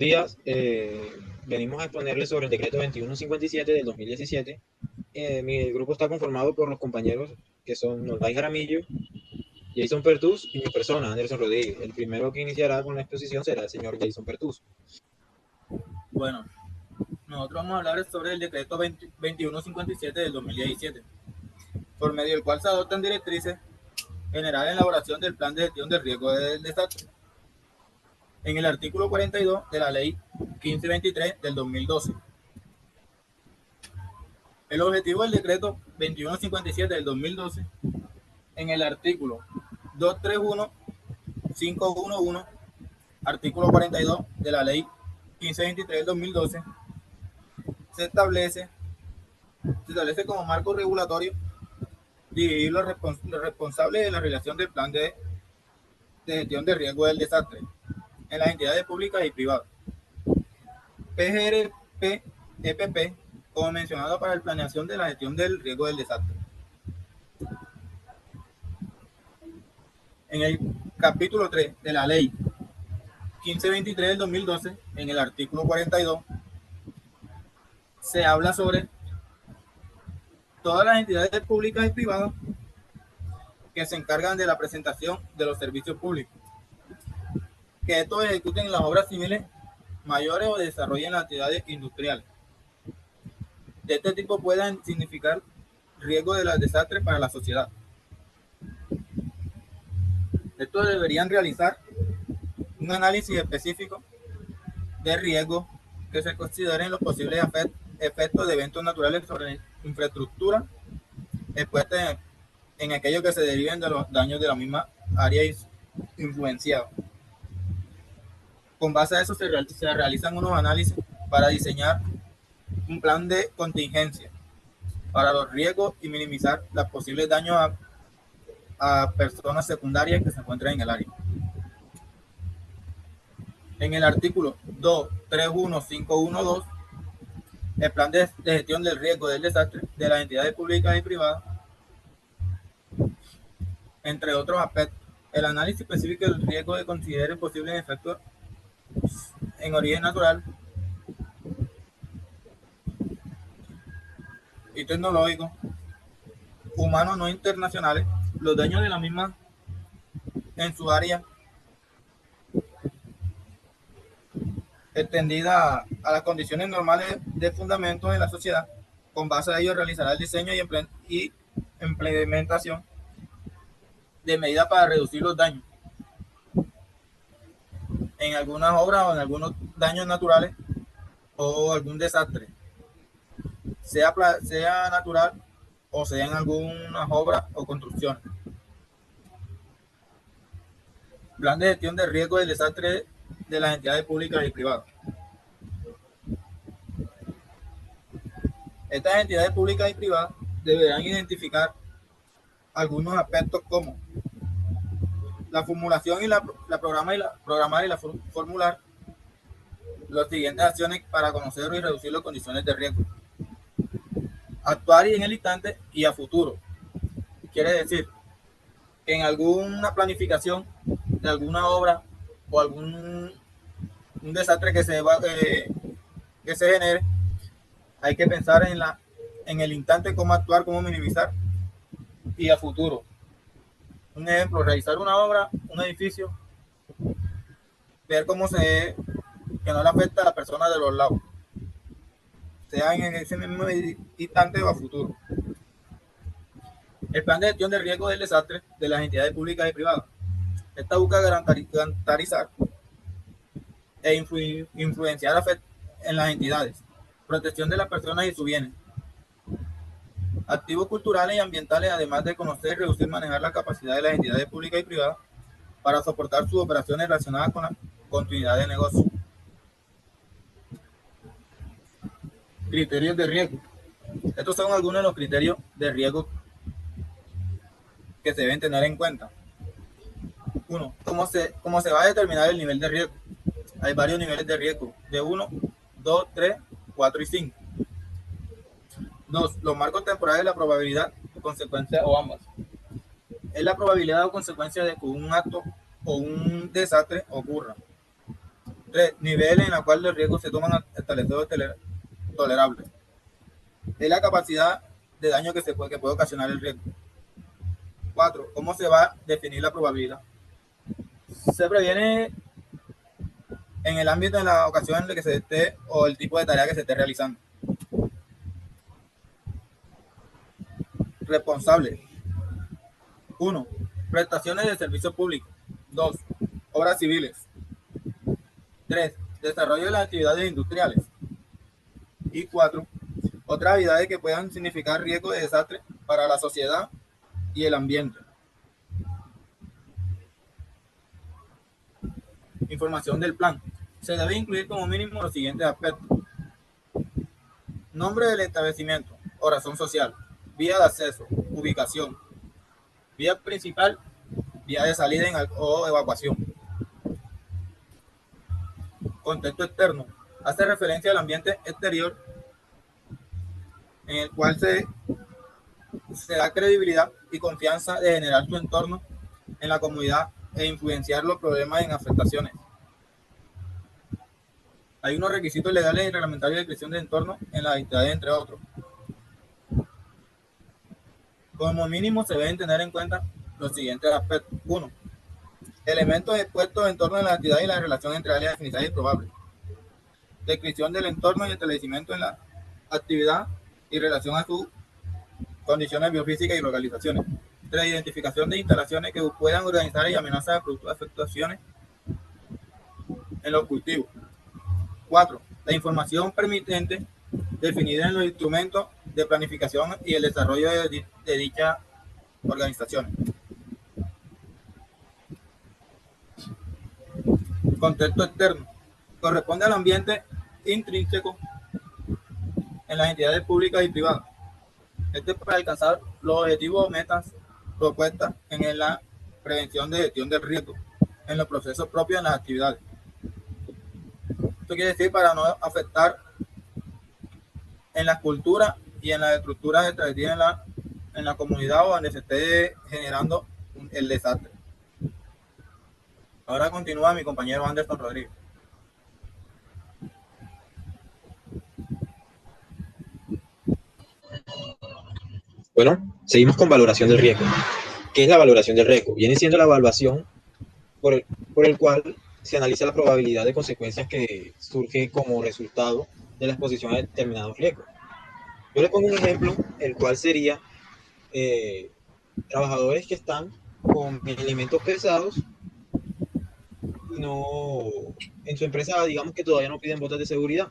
Días, venimos a exponerles sobre el decreto 2157 del 2017. Mi grupo está conformado por los compañeros que son Nolvay Jaramillo, Jason Pertús y mi persona, Anderson Rodríguez. El primero que iniciará con la exposición será el señor Jason Pertús. Bueno, nosotros vamos a hablar sobre el decreto 2157 del 2017, por medio del cual se adoptan directrices generales en la elaboración del plan de gestión del riesgo del desastre. En el artículo 42 de la ley 1523 del 2012. El objetivo del decreto 2157 del 2012, en el artículo 231, 511, artículo 42 de la ley 1523 del 2012, se establece como marco regulatorio dividir los responsables de la realización del plan de gestión de riesgo del desastre en las entidades públicas y privadas. PGRP, EPP, como mencionado para la planeación de la gestión del riesgo del desastre. En el capítulo 3 de la ley 1523 del 2012, en el artículo 42, se habla sobre todas las entidades públicas y privadas que se encargan de la presentación de los servicios públicos, que estos ejecuten las obras civiles mayores o desarrollen las actividades industriales. De este tipo puedan significar riesgo de los desastres para la sociedad. Estos deberían realizar un análisis específico de riesgo que se consideren los posibles efectos de eventos naturales sobre la infraestructura expuesta en aquellos que se deriven de los daños de la misma área influenciada. Con base a eso se realizan unos análisis para diseñar un plan de contingencia para los riesgos y minimizar los posibles daños a personas secundarias que se encuentran en el área. En el artículo 231512, el plan de gestión del riesgo del desastre de las entidades públicas y privadas, entre otros aspectos, el análisis específico del riesgo que considere posibles efectos en origen natural y tecnológico, humanos no internacionales, los daños de la misma en su área extendida a las condiciones normales de fundamentos en la sociedad. Con base a ello realizará el diseño y implementación de medidas para reducir los daños en algunas obras o en algunos daños naturales o algún desastre, sea natural o sea en algunas obras o construcciones. Plan de gestión de riesgo del desastre de las entidades públicas y privadas. Estas entidades públicas y privadas deberán identificar algunos aspectos como la formulación y programar y formular las siguientes acciones para conocer y reducir las condiciones de riesgo. Actuar y en el instante y a futuro. Quiere decir que en alguna planificación de alguna obra o algún un desastre que se genere, hay que pensar en el instante cómo actuar, cómo minimizar y a futuro. Un ejemplo, realizar una obra, un edificio, ver que no le afecta a la persona de los lados, sea en ese mismo instante o a futuro. El plan de gestión de riesgo del desastre de las entidades públicas y privadas. Esta busca garantizar e influenciar en las entidades, protección de las personas y sus bienes, activos culturales y ambientales, además de conocer, reducir y manejar la capacidad de las entidades públicas y privadas para soportar sus operaciones relacionadas con la continuidad de negocio. Criterios de riesgo. Estos son algunos de los criterios de riesgo que se deben tener en cuenta. Uno, ¿cómo se va a determinar el nivel de riesgo? Hay varios niveles de riesgo, de 1, 2, 3, 4 y 5. 2. Los marcos temporales de la probabilidad, consecuencia o ambas. Es la probabilidad o consecuencia de que un acto o un desastre ocurra. 3. Niveles en los cuales los riesgos se toman establecidos tolerables. Es la capacidad de daño que puede ocasionar el riesgo. 4. ¿Cómo se va a definir la probabilidad? Se previene en el ámbito de la ocasión en la que se esté o el tipo de tarea que se esté realizando. Responsable. 1. Prestaciones de servicio público. 2. Obras civiles. 3. Desarrollo de las actividades industriales. Y 4. Otras actividades que puedan significar riesgo de desastre para la sociedad y el ambiente. Información del plan. Se debe incluir como mínimo los siguientes aspectos: nombre del establecimiento o razón social, vía de acceso, ubicación, vía principal, vía de salida o evacuación. Contexto externo. Hace referencia al ambiente exterior en el cual se da credibilidad y confianza de generar su entorno en la comunidad e influenciar los problemas en afectaciones. Hay unos requisitos legales y reglamentarios de descripción de entorno en las actividades, entre otros. Como mínimo se deben tener en cuenta los siguientes aspectos. 1. Elementos expuestos en torno a la actividad y la relación entre áreas definidas y probables. Descripción del entorno y establecimiento en la actividad y relación a sus condiciones biofísicas y localizaciones. 3. Identificación de instalaciones que puedan organizar y amenazar a productos de afectaciones en los cultivos. 4. La información permitente definida en los instrumentos de planificación y el desarrollo de dichas organizaciones. Contexto externo. Corresponde al ambiente intrínseco en las entidades públicas y privadas. Este es para alcanzar los objetivos o metas propuestas en la prevención de gestión del riesgo en los procesos propios de las actividades. Esto quiere decir para no afectar en las culturas y en las estructuras establecidas en la comunidad o donde se esté generando el desastre. Ahora continúa mi compañero Anderson Rodríguez. Bueno, seguimos con valoración del riesgo. ¿Qué es la valoración del riesgo? Viene siendo la evaluación por el cual se analiza la probabilidad de consecuencias que surge como resultado de la exposición a determinados riesgos. Yo le pongo un ejemplo, el cual sería trabajadores que están con elementos pesados y no, en su empresa, digamos que todavía no piden botas de seguridad.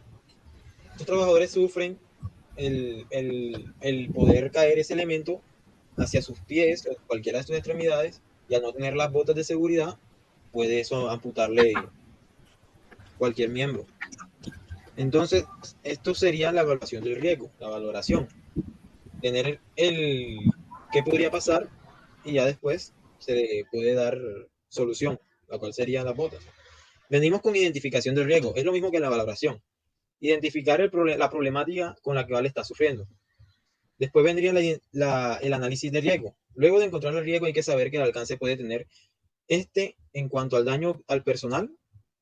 Estos trabajadores sufren el poder caer ese elemento hacia sus pies o cualquiera de sus extremidades, y al no tener las botas de seguridad puede eso amputarle cualquier miembro. Entonces, esto sería la evaluación del riesgo, la valoración. Tener qué podría pasar y ya después se le puede dar solución, la cual sería las botas. Venimos con identificación del riesgo, es lo mismo que la valoración. Identificar la problemática con la que Vale está sufriendo. Después vendría el análisis de riesgo. Luego de encontrar el riesgo hay que saber que el alcance puede tener en cuanto al daño al personal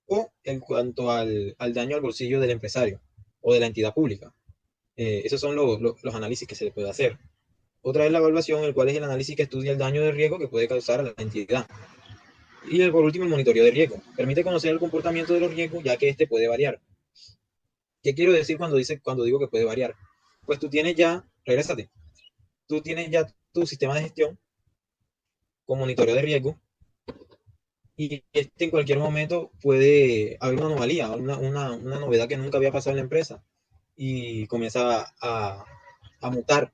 o en cuanto al daño al bolsillo del empresario o de la entidad pública. Esos son los análisis que se le puede hacer. Otra es la evaluación, el cual es el análisis que estudia el daño de riesgo que puede causar a la entidad. Y por último, el monitoreo de riesgo. Permite conocer el comportamiento de los riesgos, ya que este puede variar. ¿Qué quiero decir cuando digo que puede variar? Pues regrésate, tú tienes ya tu sistema de gestión con monitoreo de riesgo, y en cualquier momento puede haber una anomalía, una novedad que nunca había pasado en la empresa, y comienza a mutar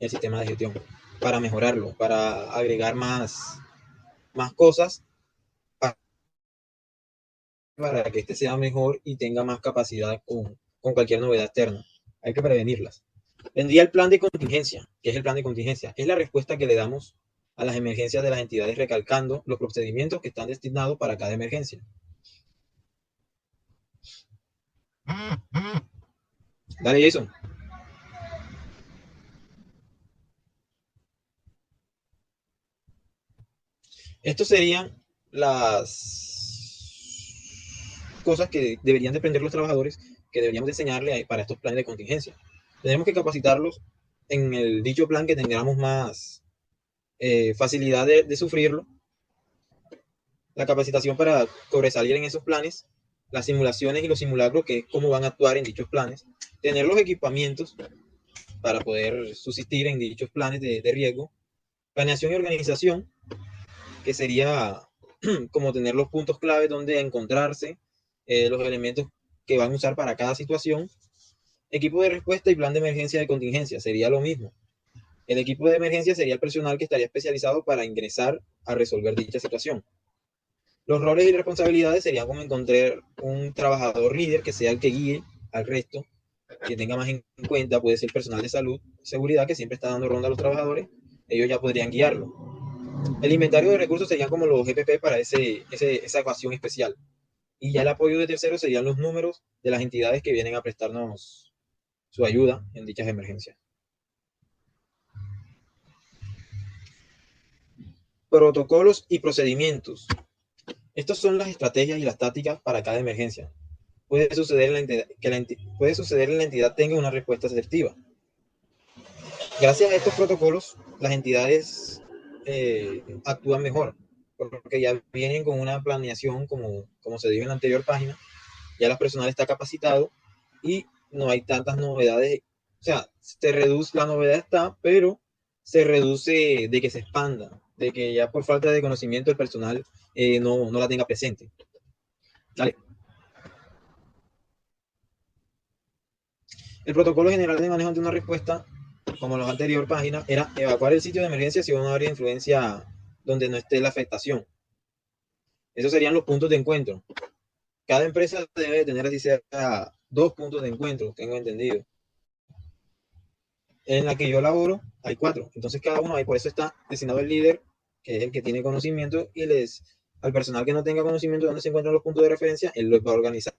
el sistema de gestión para mejorarlo, para agregar más cosas para que este sea mejor y tenga más capacidad con cualquier novedad externa. Hay que prevenirlas. Vendría el plan de contingencia. ¿Qué es el plan de contingencia? Es la respuesta que le damos a las emergencias de las entidades, recalcando los procedimientos que están destinados para cada emergencia. Dale, Jason. Estos serían cosas que deberían de aprender los trabajadores, que deberíamos de enseñarle para estos planes de contingencia. Tenemos que capacitarlos en el dicho plan que tengamos más facilidad de sufrirlo, la capacitación para sobresalir en esos planes, las simulaciones y los simulacros, que es cómo van a actuar en dichos planes, tener los equipamientos para poder subsistir en dichos planes de riesgo, planeación y organización, que sería como tener los puntos clave donde encontrarse, los elementos que van a usar para cada situación, equipo de respuesta y plan de emergencia de contingencia, sería lo mismo. El equipo de emergencia sería el personal que estaría especializado para ingresar a resolver dicha situación. Los roles y responsabilidades serían como encontrar un trabajador líder que sea el que guíe al resto, que tenga más en cuenta, puede ser personal de salud, seguridad, que siempre está dando ronda a los trabajadores, ellos ya podrían guiarlo. El inventario de recursos serían como los GPP para esa ecuación especial. Y ya el apoyo de terceros serían los números de las entidades que vienen a prestarnos su ayuda en dichas emergencias. Protocolos y procedimientos. Estas son las estrategias y las tácticas para cada emergencia. Puede suceder en la entidad tenga una respuesta asertiva. Gracias a estos protocolos, las entidades actúan mejor, porque ya vienen con una planeación, como se dijo en la anterior página, ya el personal está capacitado y no hay tantas novedades. O sea, la novedad está, pero se reduce de que se expanda, de que ya por falta de conocimiento el personal no la tenga presente. Dale. El protocolo general de manejo ante una respuesta, como en la anterior página, era evacuar el sitio de emergencia si hay una área de influencia donde no esté la afectación. Esos serían los puntos de encuentro. Cada empresa debe tener así sea 2 puntos de encuentro, tengo entendido. En la que yo laboro hay 4, entonces cada uno hay, por eso está designado el líder, que es el que tiene conocimiento, y al personal que no tenga conocimiento de dónde se encuentran los puntos de referencia, él los va a organizar.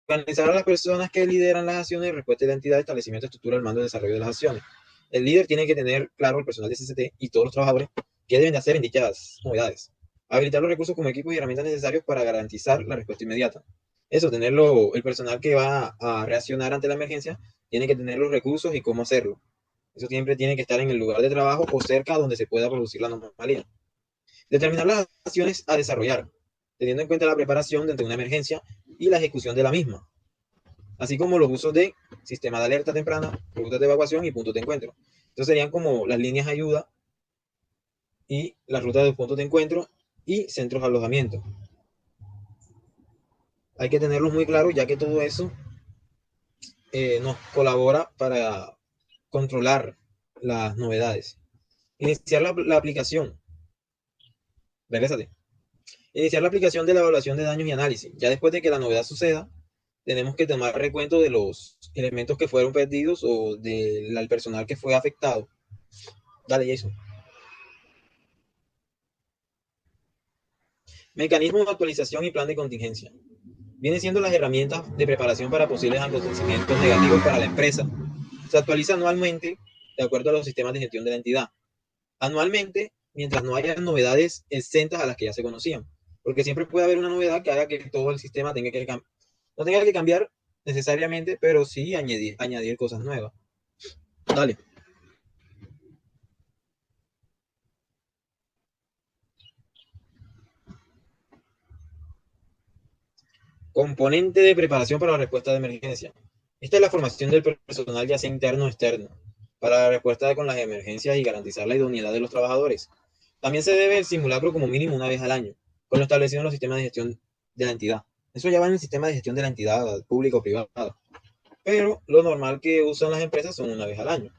Organizar a las personas que lideran las acciones de respuesta de la entidad, establecimiento, estructura, el mando y desarrollo de las acciones. El líder tiene que tener claro el personal de CCT y todos los trabajadores qué deben de hacer en dichas novedades. Habilitar los recursos como equipos y herramientas necesarios para garantizar la respuesta inmediata. Eso, el personal que va a reaccionar ante la emergencia, tiene que tener los recursos y cómo hacerlo. Eso siempre tiene que estar en el lugar de trabajo o cerca donde se pueda producir la anomalía. Determinar las acciones a desarrollar, teniendo en cuenta la preparación ante una emergencia y la ejecución de la misma, así como los usos de sistema de alerta temprana, rutas de evacuación y puntos de encuentro. Entonces serían como las líneas de ayuda y las rutas de puntos de encuentro y centros de alojamiento. Hay que tenerlos muy claros, ya que todo eso nos colabora para controlar las novedades. Iniciar la aplicación. Regrésate. Iniciar la aplicación de la evaluación de daños y análisis. Ya después de que la novedad suceda, tenemos que tomar recuento de los elementos que fueron perdidos o del personal que fue afectado. Dale, Jason. Mecanismo de actualización y plan de contingencia. Vienen siendo las herramientas de preparación para posibles acontecimientos negativos para la empresa. Se actualiza anualmente de acuerdo a los sistemas de gestión de la entidad. Anualmente, mientras no haya novedades exentas a las que ya se conocían. Porque siempre puede haber una novedad que haga que todo el sistema no tenga que cambiar necesariamente, pero sí añadir cosas nuevas. Dale. Componente de preparación para la respuesta de emergencia. Esta es la formación del personal, ya sea interno o externo, para la respuesta con las emergencias y garantizar la idoneidad de los trabajadores. También se debe el simulacro como mínimo una vez al año, con lo establecido en los sistemas de gestión de la entidad. Eso ya va en el sistema de gestión de la entidad pública o privada. Pero lo normal que usan las empresas son una vez al año.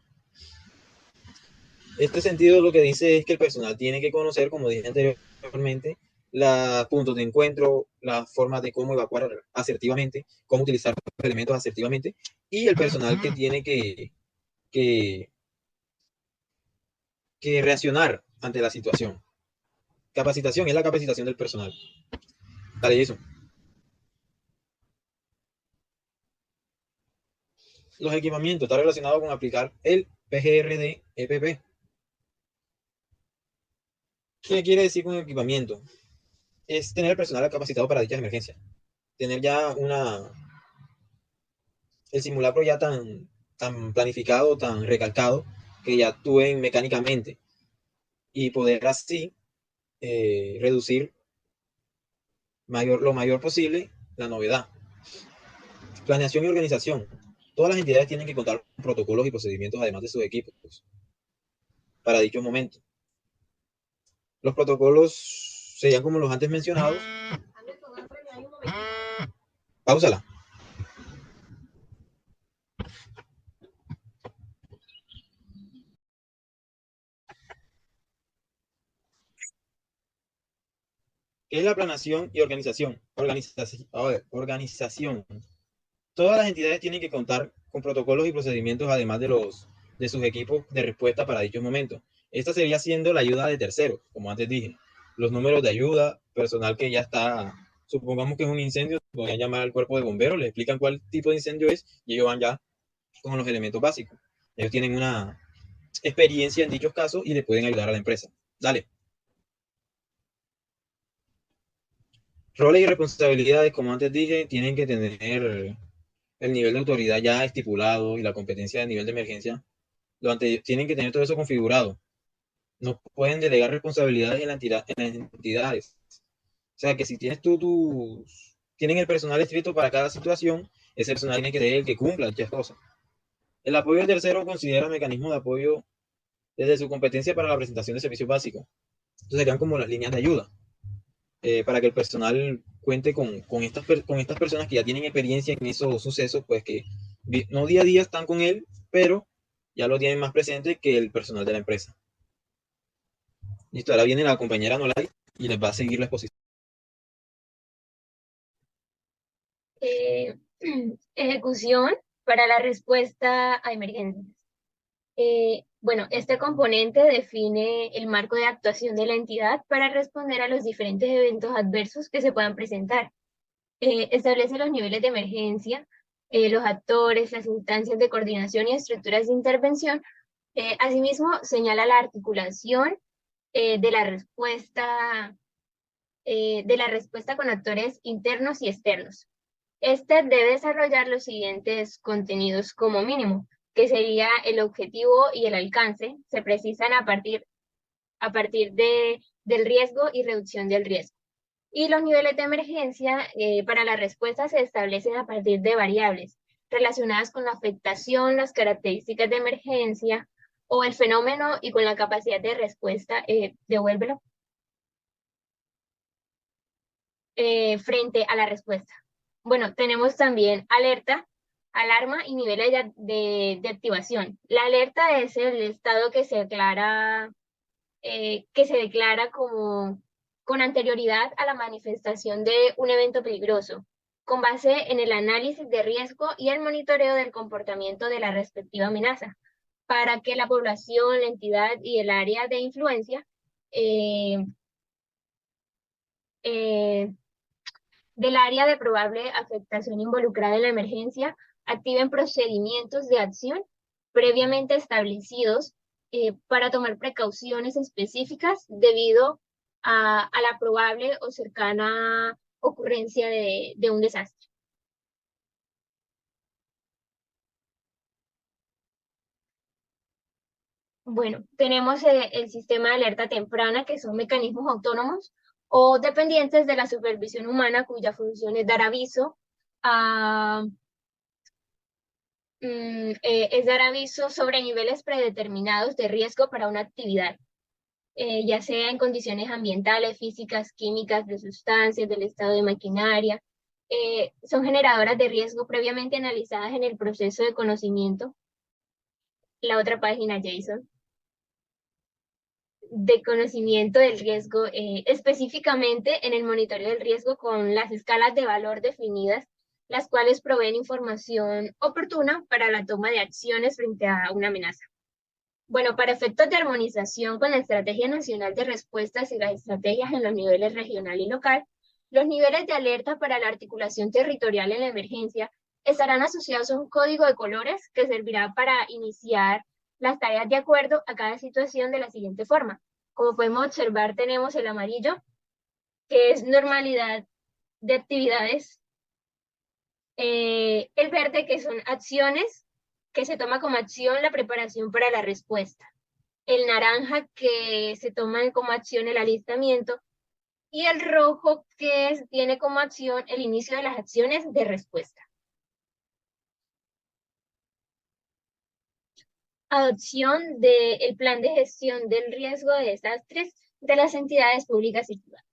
Este sentido lo que dice es que el personal tiene que conocer, como dije anteriormente, los puntos de encuentro, las formas de cómo evacuar asertivamente, cómo utilizar los elementos asertivamente, y el personal que tiene que reaccionar ante la situación. Capacitación es la capacitación del personal. Dale, eso. Los equipamientos está relacionado con aplicar el PGRD-EPP. ¿Qué quiere decir con equipamiento? Es tener el personal capacitado para dichas emergencias. tener ya el simulacro ya tan planificado, tan recalcado, que ya actúen mecánicamente y poder así reducir lo mayor posible la novedad. Planeación y organización. Todas las entidades tienen que contar con protocolos y procedimientos además de sus equipos para dichos momentos. Los protocolos serían como los antes mencionados. Páusala. ¿Qué es la planeación y organización? Organización. Todas las entidades tienen que contar con protocolos y procedimientos además de sus equipos de respuesta para dichos momentos. Esta sería siendo la ayuda de terceros, como antes dije. Los números de ayuda, personal que ya está, supongamos que es un incendio, podrían llamar al cuerpo de bomberos, les explican cuál tipo de incendio es y ellos van ya con los elementos básicos. Ellos tienen una experiencia en dichos casos y le pueden ayudar a la empresa. Dale. Roles y responsabilidades, como antes dije, tienen que tener el nivel de autoridad ya estipulado y la competencia de nivel de emergencia. Tienen que tener todo eso configurado. No pueden delegar responsabilidades en las entidades. O sea, que si tienes tienen el personal escrito para cada situación, ese personal tiene que ser el que cumpla dichas cosas. El apoyo del tercero considera mecanismos de apoyo desde su competencia para la presentación de servicios básicos. Entonces serían como las líneas de ayuda, para que el personal cuente con estas personas que ya tienen experiencia en esos sucesos, pues que no día a día están con él, pero ya lo tienen más presente que el personal de la empresa. Listo, ahora viene la compañera Nolay y les va a seguir la exposición. Eh, Ejecución para la respuesta a emergencias. Bueno, este componente define el marco de actuación de la entidad para responder a los diferentes eventos adversos que se puedan presentar. Establece los niveles de emergencia, los actores, las instancias de coordinación y estructuras de intervención. Asimismo, señala la articulación de la respuesta con actores internos y externos. Este debe desarrollar los siguientes contenidos como mínimo, que sería el objetivo y el alcance, se precisan a partir del riesgo y reducción del riesgo. Y los niveles de emergencia para la respuesta se establecen a partir de variables relacionadas con la afectación, las características de emergencia o el fenómeno y con la capacidad de respuesta, devuélvelo, frente a la respuesta. Bueno, tenemos también alerta, alarma y niveles de activación. La alerta es el estado que se declara como con anterioridad a la manifestación de un evento peligroso, con base en el análisis de riesgo y el monitoreo del comportamiento de la respectiva amenaza, para que la población, la entidad y el área de influencia del área de probable afectación involucrada en la emergencia activen procedimientos de acción previamente establecidos para tomar precauciones específicas debido a la probable o cercana ocurrencia de un desastre. Bueno, tenemos el sistema de alerta temprana, que son mecanismos autónomos o dependientes de la supervisión humana, cuya función es dar aviso es dar aviso sobre niveles predeterminados de riesgo para una actividad, ya sea en condiciones ambientales, físicas, químicas, de sustancias, del estado de maquinaria. Son generadoras de riesgo previamente analizadas en el proceso de conocimiento. La otra página, Jason. De conocimiento del riesgo, específicamente en el monitoreo del riesgo con las escalas de valor definidas, las cuales proveen información oportuna para la toma de acciones frente a una amenaza. Bueno, para efectos de armonización con la Estrategia Nacional de Respuestas y las estrategias en los niveles regional y local, los niveles de alerta para la articulación territorial en la emergencia estarán asociados a un código de colores que servirá para iniciar las tareas de acuerdo a cada situación de la siguiente forma. Como podemos observar, tenemos el amarillo, que es normalidad de actividades El verde, que son acciones, que se toma como acción la preparación para la respuesta. El naranja, que se toma como acción el alistamiento. Y el rojo, que tiene como acción el inicio de las acciones de respuesta. Adopción del plan de gestión del riesgo de desastres de las entidades públicas y privadas.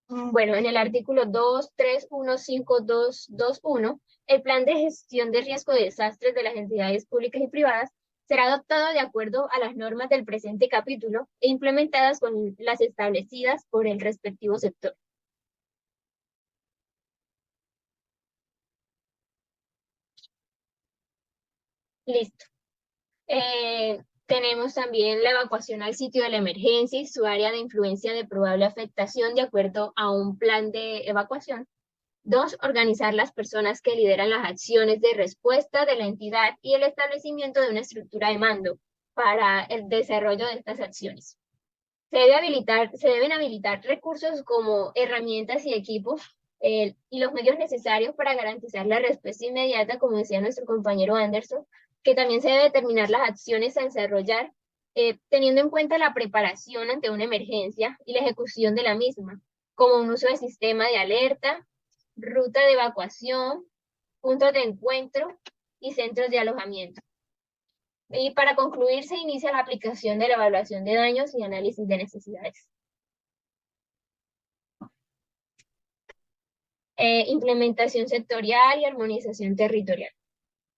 Bueno, en el artículo 2.3.1.5.2.2.1, el plan de gestión de riesgo de desastres de las entidades públicas y privadas será adoptado de acuerdo a las normas del presente capítulo e implementadas con las establecidas por el respectivo sector. Listo. Tenemos también la evacuación al sitio de la emergencia y su área de influencia de probable afectación de acuerdo a un plan de evacuación. 2. Organizar las personas que lideran las acciones de respuesta de la entidad y el establecimiento de una estructura de mando para el desarrollo de estas acciones. Se deben habilitar recursos como herramientas y equipos y los medios necesarios para garantizar la respuesta inmediata, como decía nuestro compañero Anderson, que también se debe determinar las acciones a desarrollar, teniendo en cuenta la preparación ante una emergencia y la ejecución de la misma, como un uso de sistema de alerta, ruta de evacuación, puntos de encuentro y centros de alojamiento. Y para concluir, se inicia la aplicación de la evaluación de daños y análisis de necesidades. Implementación sectorial y armonización territorial.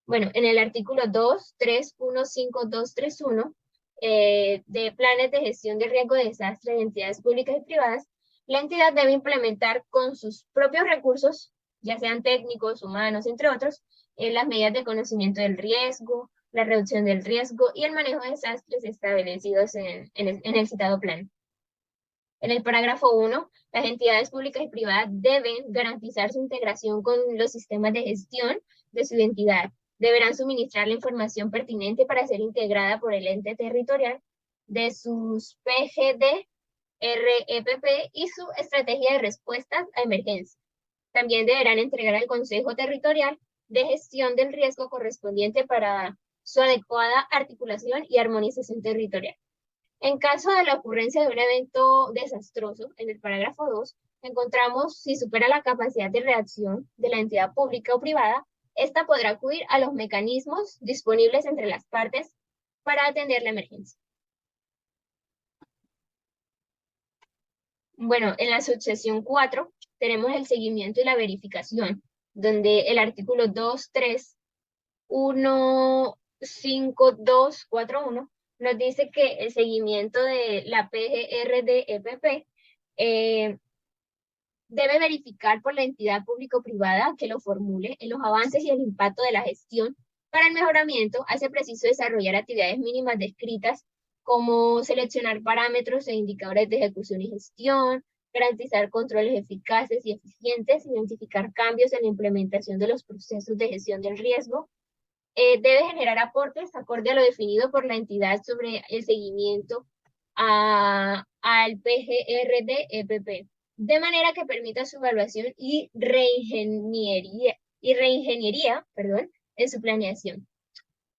Bueno, en el artículo 2.3.1.5.2.3.1 de planes de gestión de riesgo de desastre de entidades públicas y privadas, la entidad debe implementar con sus propios recursos, ya sean técnicos, humanos, entre otros, las medidas de conocimiento del riesgo, la reducción del riesgo y el manejo de desastres establecidos en el citado plan. En el parágrafo 1, las entidades públicas y privadas deben garantizar su integración con los sistemas de gestión de su entidad. Deberán suministrar la información pertinente para ser integrada por el ente territorial de sus PGD, REPP y su estrategia de respuestas a emergencias. También deberán entregar al Consejo Territorial de Gestión del Riesgo correspondiente para su adecuada articulación y armonización territorial. En caso de la ocurrencia de un evento desastroso, en el parágrafo 2, encontramos si supera la capacidad de reacción de la entidad pública o privada, esta podrá acudir a los mecanismos disponibles entre las partes para atender la emergencia. Bueno, en la subsección 4 tenemos el seguimiento y la verificación, donde el artículo 2.3.1.5.2.4.1 nos dice que el seguimiento de la PGRDEPP debe verificar por la entidad público-privada que lo formule en los avances y el impacto de la gestión. Para el mejoramiento, hace preciso desarrollar actividades mínimas descritas como seleccionar parámetros e indicadores de ejecución y gestión, garantizar controles eficaces y eficientes, identificar cambios en la implementación de los procesos de gestión del riesgo. Debe generar aportes acorde a lo definido por la entidad sobre el seguimiento al PGRDEPP, de manera que permita su evaluación y reingeniería en su planeación.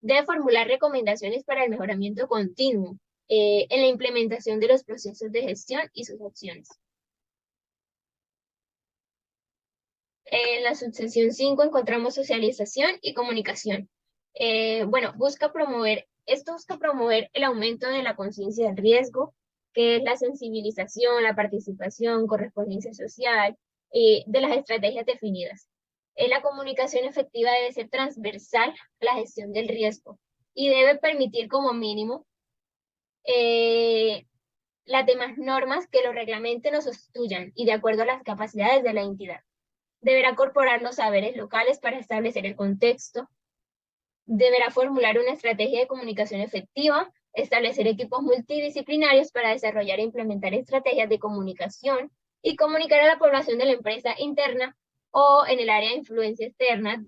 Debe formular recomendaciones para el mejoramiento continuo en la implementación de los procesos de gestión y sus acciones. En la subsección 5 encontramos socialización y comunicación. Bueno, busca promover el aumento de la conciencia del riesgo, que es la sensibilización, la participación, correspondencia social, de las estrategias definidas. La comunicación efectiva debe ser transversal a la gestión del riesgo y debe permitir como mínimo las demás normas que lo reglamenten o sustituyan y de acuerdo a las capacidades de la entidad. Deberá incorporar los saberes locales para establecer el contexto. Deberá formular una estrategia de comunicación efectiva, establecer equipos multidisciplinarios para desarrollar e implementar estrategias de comunicación y comunicar a la población de la empresa interna o en el área de influencia externa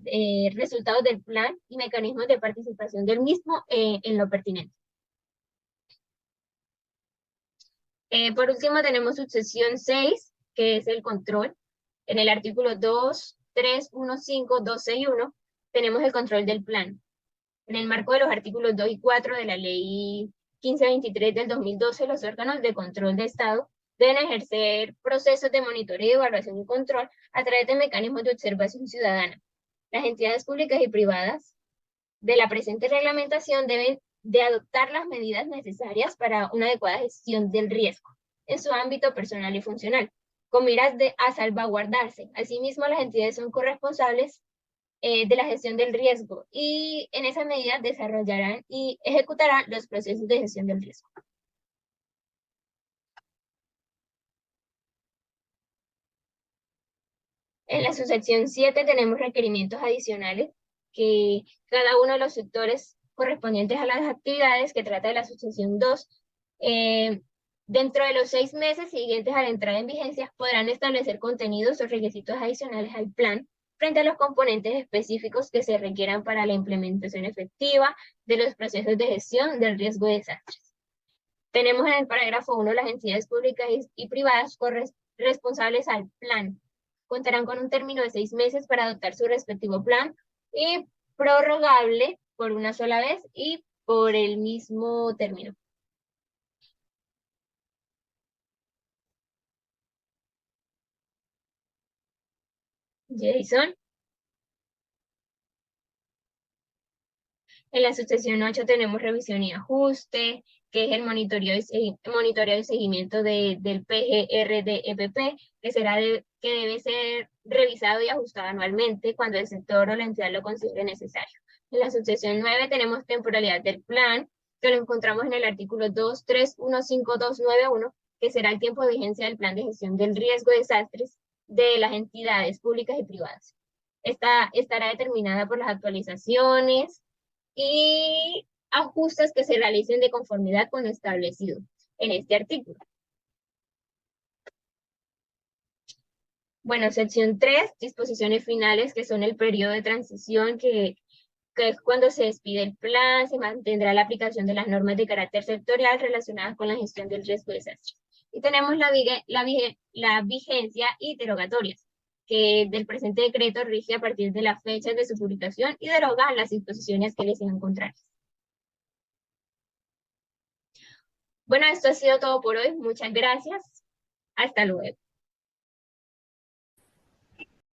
resultados del plan y mecanismos de participación del mismo en lo pertinente. Por último tenemos subsección 6, que es el control. En el artículo 2, 315.261, tenemos el control del plan. En el marco de los artículos 2 y 4 de la Ley 1523 del 2012, los órganos de control de Estado deben ejercer procesos de monitoreo, evaluación y control a través de mecanismos de observación ciudadana. Las entidades públicas y privadas de la presente reglamentación deben de adoptar las medidas necesarias para una adecuada gestión del riesgo en su ámbito personal y funcional, con miras a salvaguardarse. Asimismo, las entidades son corresponsables de la gestión del riesgo y en esa medida desarrollarán y ejecutarán los procesos de gestión del riesgo. En la subsección 7 tenemos requerimientos adicionales que cada uno de los sectores correspondientes a las actividades que trata de la subsección 2, dentro de los 6 meses siguientes a la entrada en vigencia, podrán establecer contenidos o requisitos adicionales al plan frente a los componentes específicos que se requieran para la implementación efectiva de los procesos de gestión del riesgo de desastres. Tenemos en el parágrafo 1 las entidades públicas y privadas responsables al plan. Contarán con un término de 6 meses para adoptar su respectivo plan y prorrogable por una sola vez y por el mismo término. Jason. En la subsección 8 tenemos revisión y ajuste, que es el monitoreo y seguimiento del PGRDEPP, que debe ser revisado y ajustado anualmente cuando el sector o la entidad lo considere necesario. En la subsección 9 tenemos temporalidad del plan, que lo encontramos en el artículo 2315291, que será el tiempo de vigencia del plan de gestión del riesgo de desastres de las entidades públicas y privadas. Esta estará determinada por las actualizaciones y ajustes que se realicen de conformidad con lo establecido en este artículo. Bueno, sección 3, disposiciones finales, que son el periodo de transición, que es cuando se despide el plan, se mantendrá la aplicación de las normas de carácter sectorial relacionadas con la gestión del riesgo de desastres. Y tenemos la vigencia y derogatorias, que del presente decreto rige a partir de las fechas de su publicación y deroga las disposiciones que les sean contrarias. Bueno, esto ha sido todo por hoy. Muchas gracias. Hasta luego.